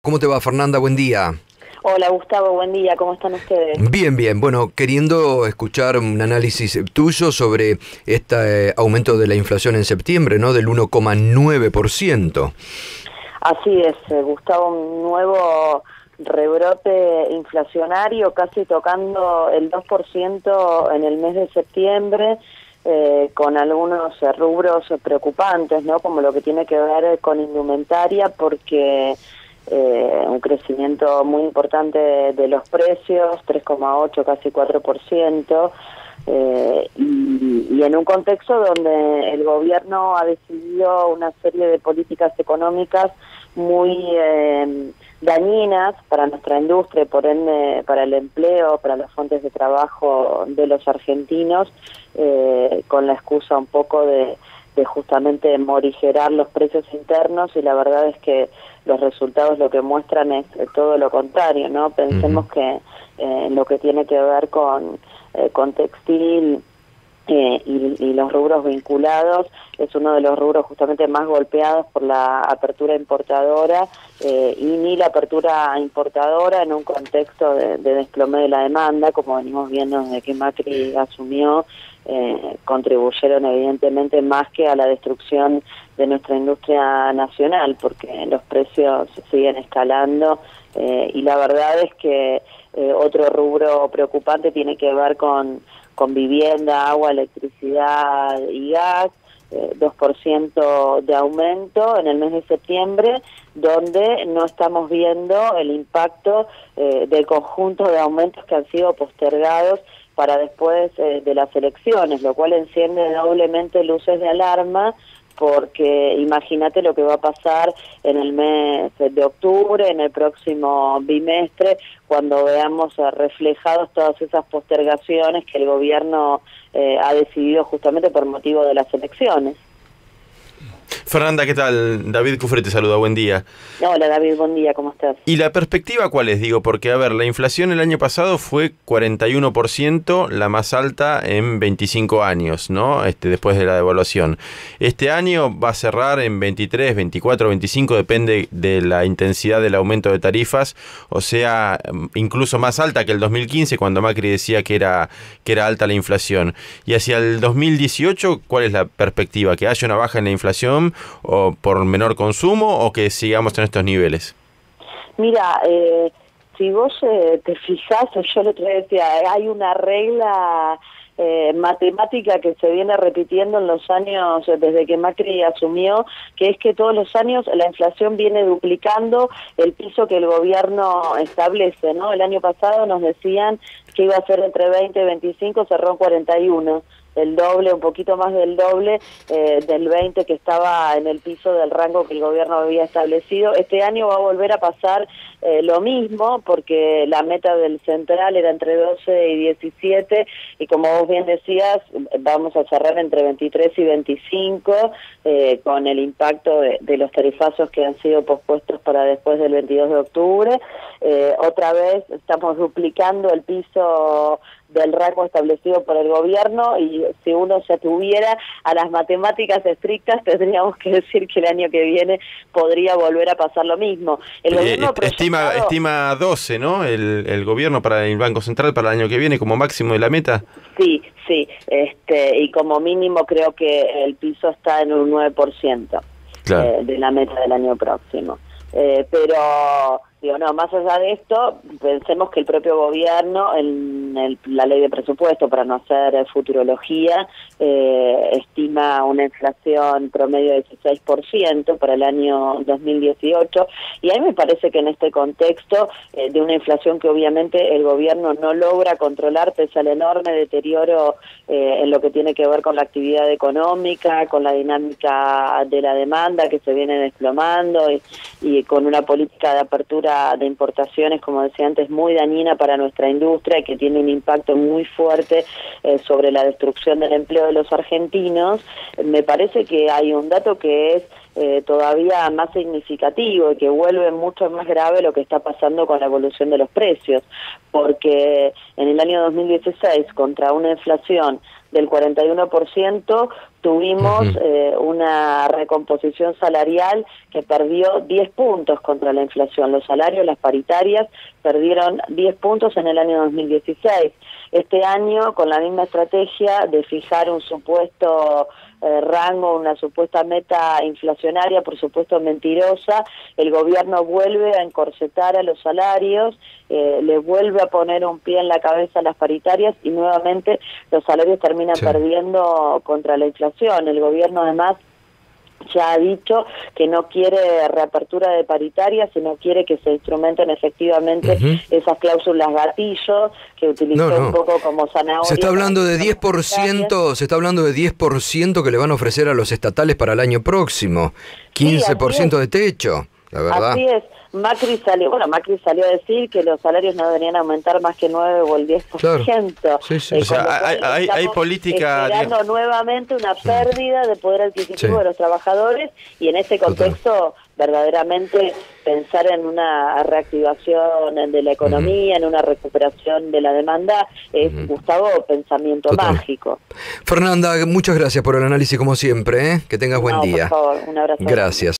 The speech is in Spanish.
¿Cómo te va, Fernanda? Buen día. Hola Gustavo, buen día, ¿cómo están ustedes? Bien, bien. Bueno, queriendo escuchar un análisis tuyo sobre este aumento de la inflación en septiembre, ¿no? Del 1,9%. Así es, Gustavo, un nuevo rebrote inflacionario, casi tocando el 2% en el mes de septiembre, con algunos rubros preocupantes, ¿no? Como lo que tiene que ver con indumentaria, porque un crecimiento muy importante de los precios, 3,8, casi 4%, y en un contexto donde el gobierno ha decidido una serie de políticas económicas muy dañinas para nuestra industria y por ende para el empleo, para las fuentes de trabajo de los argentinos, con la excusa un poco de justamente morigerar los precios internos, y la verdad es que los resultados lo que muestran es todo lo contrario, ¿no? Pensemos que lo que tiene que ver con textil y los rubros vinculados es uno de los rubros justamente más golpeados por la apertura importadora, y ni la apertura importadora en un contexto de desplome de la demanda, como venimos viendo desde que Macri asumió, contribuyeron evidentemente más que a la destrucción de nuestra industria nacional, porque los precios siguen escalando, y la verdad es que otro rubro preocupante tiene que ver con vivienda, agua, electricidad y gas, 2% de aumento en el mes de septiembre, donde no estamos viendo el impacto del conjunto de aumentos que han sido postergados para después de las elecciones, lo cual enciende doblemente luces de alarma, porque imagínate lo que va a pasar en el mes de octubre, en el próximo bimestre, cuando veamos reflejados todas esas postergaciones que el gobierno ha decidido justamente por motivo de las elecciones. Fernanda, ¿qué tal? David Cufré te saluda, buen día. Hola David, buen día, ¿cómo estás? ¿Y la perspectiva cuál es? Digo, porque a ver, la inflación el año pasado fue 41%, la más alta en 25 años, ¿no? Después de la devaluación. Este año va a cerrar en 23, 24, 25, depende de la intensidad del aumento de tarifas, o sea, incluso más alta que el 2015, cuando Macri decía que era alta la inflación. Y hacia el 2018, ¿cuál es la perspectiva? ¿Que haya una baja en la inflación o por menor consumo o que sigamos en estos niveles? Mira, si vos te fijás, yo el otro día decía, hay una regla matemática que se viene repitiendo en los años desde que Macri asumió, que es que todos los años la inflación viene duplicando el piso que el gobierno establece, ¿no? El año pasado nos decían que iba a ser entre 20 y 25, cerró en 41. El doble, un poquito más del doble del 20 que estaba en el piso del rango que el gobierno había establecido. Este año va a volver a pasar lo mismo, porque la meta del central era entre 12 y 17, y como vos bien decías, vamos a cerrar entre 23 y 25, con el impacto de los tarifazos que han sido pospuestos para después del 22 de octubre. Otra vez estamos duplicando el piso del rango establecido por el gobierno, y si uno se atuviera a las matemáticas estrictas, tendríamos que decir que el año que viene podría volver a pasar lo mismo. El gobierno estima 12, ¿no? El gobierno para el Banco Central para el año que viene como máximo de la meta. Sí, y como mínimo creo que el piso está en un 9%, claro, de la meta del año próximo. Pero digo, no, más allá de esto, pensemos que el propio gobierno, en la ley de presupuesto, para no hacer futurología, estima una inflación promedio de 16% para el año 2018, y a mí me parece que en este contexto de una inflación que obviamente el gobierno no logra controlar, pese al enorme deterioro en lo que tiene que ver con la actividad económica, con la dinámica de la demanda que se viene desplomando, y con una política de apertura de importaciones, como decía antes, muy dañina para nuestra industria, que tiene un impacto muy fuerte sobre la destrucción del empleo de los argentinos. Me parece que hay un dato que es todavía más significativo y que vuelve mucho más grave lo que está pasando con la evolución de los precios, porque en el año 2016, contra una inflación del 41%, tuvimos una recomposición salarial que perdió 10 puntos contra la inflación. Los salarios, las paritarias, perdieron 10 puntos en el año 2016. Este año, con la misma estrategia de fijar un supuesto rango, una supuesta meta inflacionaria, por supuesto mentirosa, el gobierno vuelve a encorsetar a los salarios, le vuelve a poner un pie en la cabeza a las paritarias y nuevamente los salarios terminan perdiendo contra la inflación. El gobierno además ya ha dicho que no quiere reapertura de paritarias, sino quiere que se instrumenten efectivamente esas cláusulas gatillo que utilizó un poco como zanahoria. Se está hablando de 10%, se está hablando de 10% que le van a ofrecer a los estatales para el año próximo, 15% de techo, la verdad. Así es. Macri salió a decir que los salarios no deberían aumentar más que 9 o el 10%. Claro. Sí. O sea, hay política... Esperando nuevamente una pérdida de poder adquisitivo de los trabajadores, y en ese contexto verdaderamente pensar en una reactivación de la economía, en una recuperación de la demanda, es, Gustavo, pensamiento mágico. Fernanda, muchas gracias por el análisis como siempre, ¿eh? Que tengas buen día. Por favor, un abrazo. Gracias.